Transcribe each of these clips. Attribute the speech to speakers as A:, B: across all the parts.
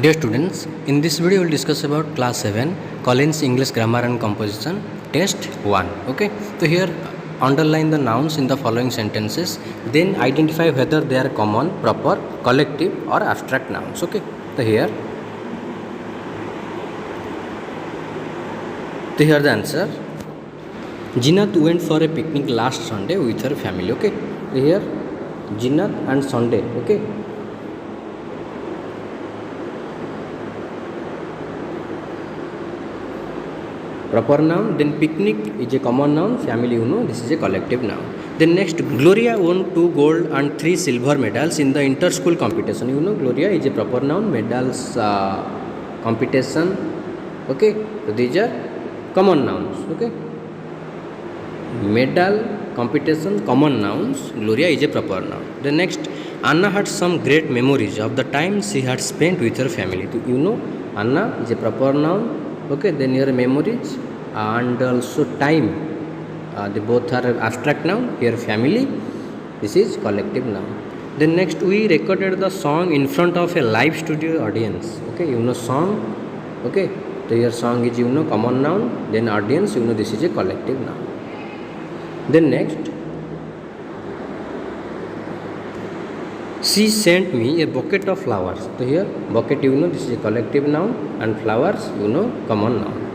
A: Dear students, in this video we will discuss about class 7 Collins English Grammar and Composition test 1. Okay, so here underline the nouns in the following sentences, then identify whether they are common, proper, collective or abstract nouns. Okay, so here the answer. Jinath went for a picnic last Sunday with her family. Okay, so here Jinath and Sunday. Okay, proper noun, then picnic is a common noun, family this is a collective noun. Then next, Gloria won 2 gold and 3 silver medals in the inter-school competition. Gloria is a proper noun, medals competition. Okay, so these are common nouns. Okay, medal competition common nouns, Gloria is a proper noun. The next, Anna had some great memories of the time she had spent with her family. So, Anna is a proper noun. Okay, then here memories and also time, they both are abstract noun. Here family, this is collective noun. Then next, we recorded the song in front of a live studio audience. Okay, song. Okay, so here song is common noun, then audience, this is a collective noun. Then next, she sent me a bucket of flowers. So here bucket this is a collective noun and flowers common noun.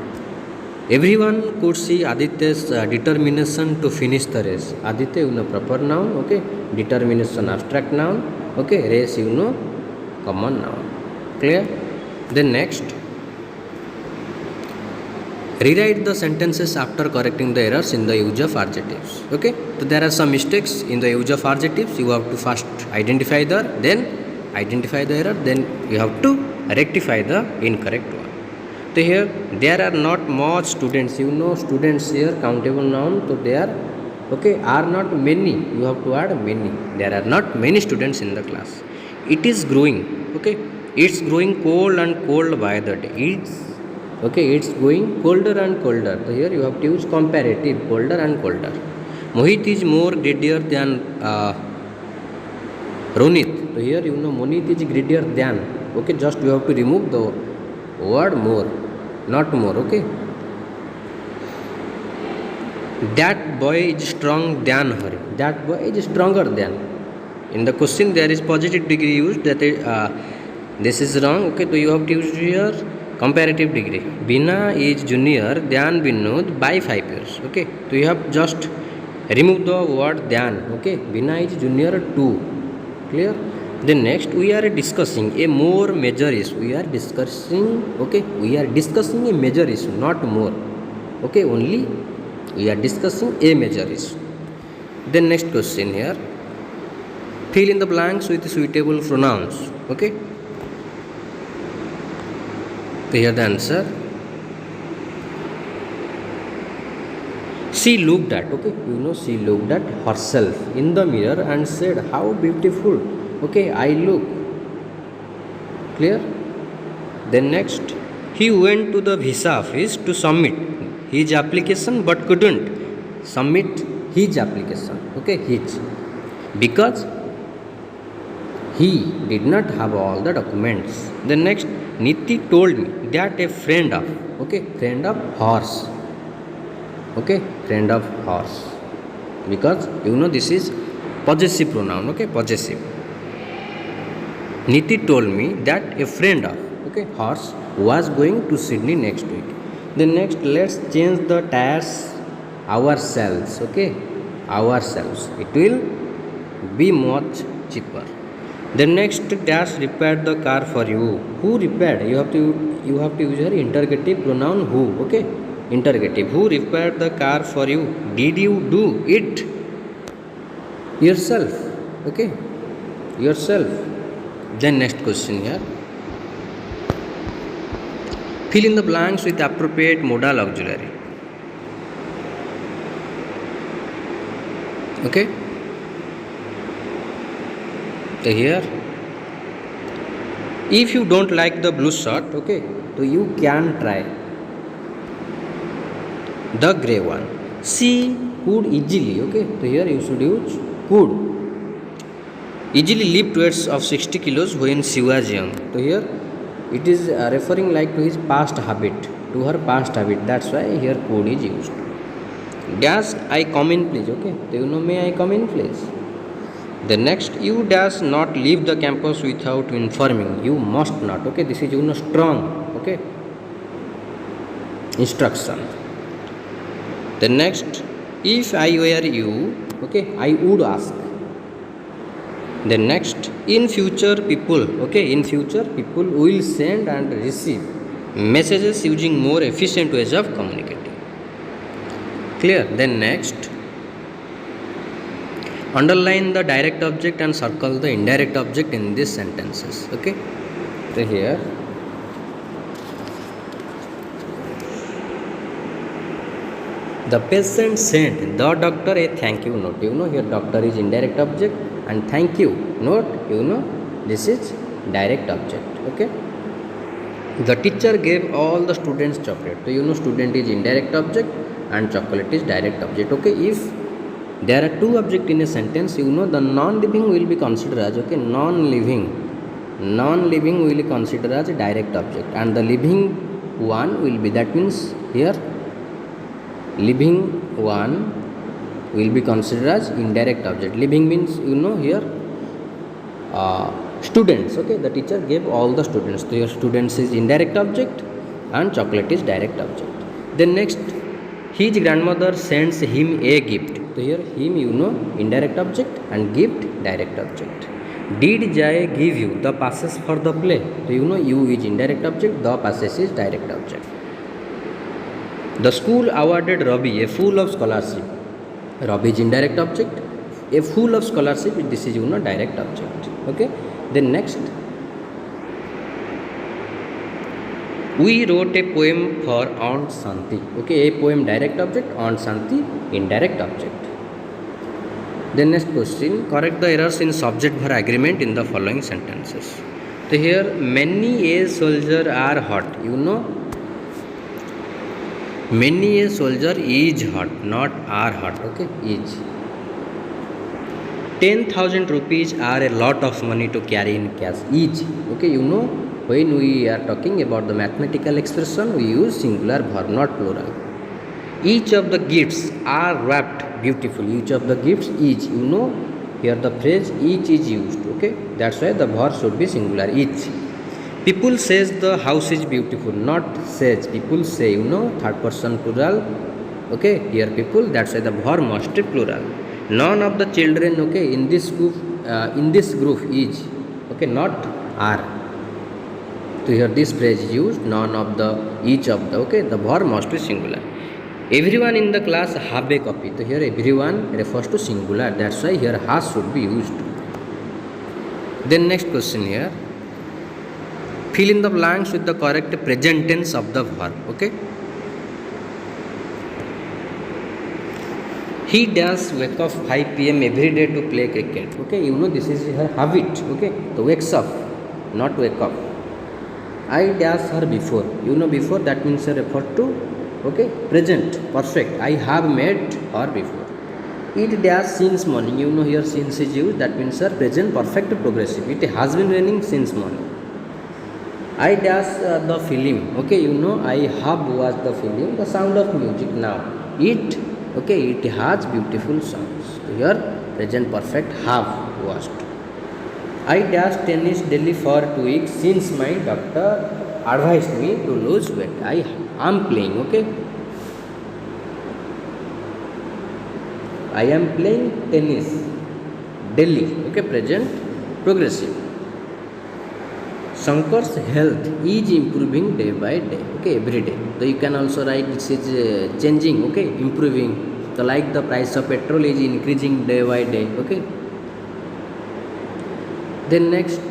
A: Everyone could see Aditya's determination to finish the race. Aditya proper noun. Okay, determination abstract noun. Okay, race common noun. Clear? Then next, rewrite the sentences after correcting the errors in the use of adjectives. Okay, so there are some mistakes in the use of adjectives. You have to first identify the error, then you have to rectify the incorrect one. So here there are not much students. Students here countable noun. So there are not many. You have to add many. There are not many students in the class. It is growing. Okay, it's growing cold and cold by the day. It's going colder and colder. So here you have to use comparative, colder and colder. Mohit is more greedier than Ronit. So here Mohit is greedier than. Okay, just you have to remove the word more, not more. Okay. That boy is strong than Hari. That boy is stronger than. In the question there is positive degree used. That this is wrong. Okay, so you have to use here comparative degree. Bina is junior than Vinod by 5 years. Okay, so you have just remove the word than. Okay, Bina is junior to. Clear? Then next, we are discussing a more major issue. We are discussing a major issue, not more. Okay, only we are discussing a major issue. Then next question here, fill in the blanks with suitable pronouns. Okay, so here the answer. She looked at, she looked at herself in the mirror and said, how beautiful. Okay, I look. Clear? Then next, he went to the visa office to submit his application but couldn't submit his application. Okay, his. Because he did not have all the documents. Then next, Niti told me that a friend of horse. Okay, friend of horse. Because this is possessive pronoun. Okay, possessive. Niti told me that a friend of horse was going to Sydney next week. Then next, let's change the tires ourselves. Okay, ourselves. It will be much cheaper. Then next, dash repaired the car for you. Who repaired? You have to use your interrogative pronoun who. Okay, interrogative. Who repaired the car for you? Did you do it yourself? Okay, yourself. Then next question here, fill in the blanks with appropriate modal auxiliary. Okay, so here, if you don't like the blue shirt, okay, so you can try the grey one. She could easily. Okay, so here you should use could. Easily lift weights of 60 kilos when she was young. So here It is referring like to his past habit, to her past habit. That's why here could is used. Dash I come in please. Okay. Do you know may I come in please? The next, you dash not leave the campus without informing. You must not. Okay. This is strong. Okay. Instruction. The next, if I were you, okay, I would ask. The next, in future people, okay, in future people will send and receive messages using more efficient ways of communicating. Clear? Then next, underline the direct object and circle the indirect object in these sentences. Okay. So here, the patient sent the doctor a thank you note. Here doctor is indirect object and thank you note, this is direct object. Okay. The teacher gave all the students chocolate. So student is indirect object and chocolate is direct object. Okay. If there are two objects in a sentence, the non-living will be considered as, okay, non-living will be considered as a direct object and the living one will be, that means here living one will be considered as indirect object. Living means here students. Okay, the teacher gave all the students. So your students is indirect object and chocolate is direct object. Then next, his grandmother sends him a gift. So here him indirect object and gift direct object. Did Jai give you the passes for the play? So you is indirect object, the passes is direct object. The school awarded Ravi a full of scholarship. Ravi is indirect object. A full of scholarship, this is direct object. Okay. Then next, we wrote a poem for Aunt Santi. Okay, a poem direct object, Aunt Santi indirect object. Then next question, correct the errors in subject verb agreement in the following sentences. So here, many a soldier are hot. Many a soldier is hot, not are hot. Okay, is. 10,000 rupees are a lot of money to carry in cash. Is. Okay, when we are talking about the mathematical expression, we use singular verb, not plural. Each of the gifts are wrapped beautifully. Each of the gifts is, here the phrase each is used. Okay, that's why the verb should be singular, each. People says the house is beautiful, not says. People say, third person plural. Okay, here people, that's why the verb must be plural. None of the children, okay, in this group is, okay, not are. So here this phrase is used, none of the, each of the, okay, the verb must be singular. Everyone in the class have a copy. So here everyone refers to singular, that's why here has should be used. Then next question here, fill in the blanks with the correct present tense of the verb. Okay. He does wake up 5 p.m. every day to play cricket. Okay, this is her habit. Okay, so wakes up, not wake up. I dash her before. Before, that means refer to, okay, present perfect. I have met her before. It dash since morning. Here since is used, that means present perfect progressive. It has been raining since morning. I dash the film. Okay, I have watched the film, The Sound of Music. Now it, okay, it has beautiful sounds. Here present perfect, have watched. I dash tennis daily for 2 weeks since my doctor advised me to lose weight. I am playing. Okay, I am playing tennis daily. Okay, present progressive. Shankar's health is improving day by day. Okay, every day. So you can also write this is changing. Okay, improving. So like the price of petrol is increasing day by day. Okay. Then next,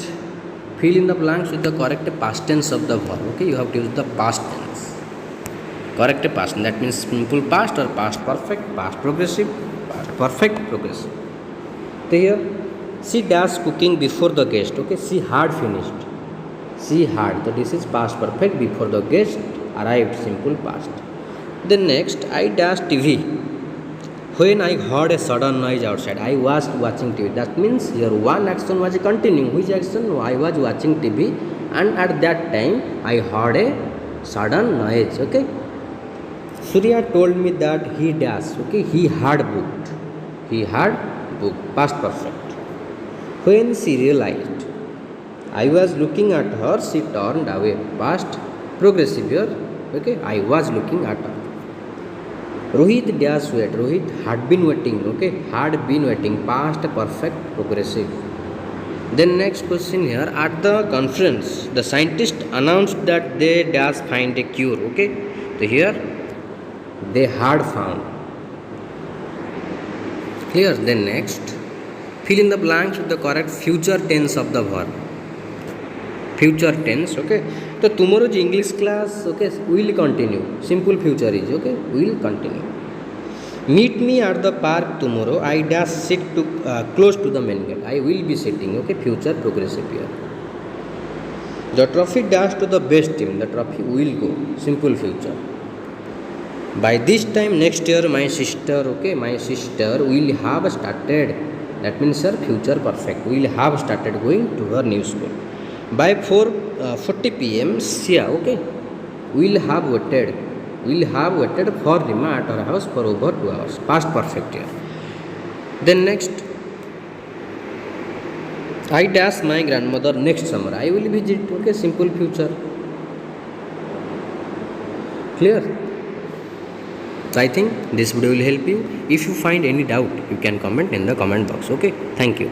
A: fill in the blanks with the correct past tense of the verb. Okay, you have to use the past tense. Correct past, that means simple past or past perfect, past progressive, past perfect progressive. So here, she does cooking before the guest. Okay, she had finished. She had. So this is past perfect, before the guest arrived, simple past. Then next, I dash TV. When I heard a sudden noise outside, I was watching TV. That means here one action was continuing. Which action? I was watching TV and at that time I heard a sudden noise. Okay, Surya told me that he dash. Okay, he had booked. He had booked. Past perfect. When she realized I was looking at her, she turned away. Past progressive here. Okay, I was looking at her. Rohit dash wait. Rohit had been waiting. Okay, had been waiting. Past perfect progressive. Then next question here. At the conference, the scientists announced that they dash find a cure. Okay, so here they had found. Clear? Then next, fill in the blanks with the correct future tense of the verb. Future tense. Okay, so tomorrow English class, okay, will continue. Simple future is, okay, will continue. Meet me at the park tomorrow. I dash sit to close to the main gate. I will be sitting. Okay, future progressive here. The trophy dash to the best team. The trophy will go. Simple future. By this time next year, my sister, okay, my sister will have started. That means her future perfect. Will have started going to her new school. By 4:40 p.m. Sia, okay, will have waited for Rima at her house for over 2 hours. Past perfect here. Then next, I dash my grandmother next summer. I will visit. Okay, simple future. Clear? So I think this video will help you. If you find any doubt, you can comment in the comment box. Okay, thank you.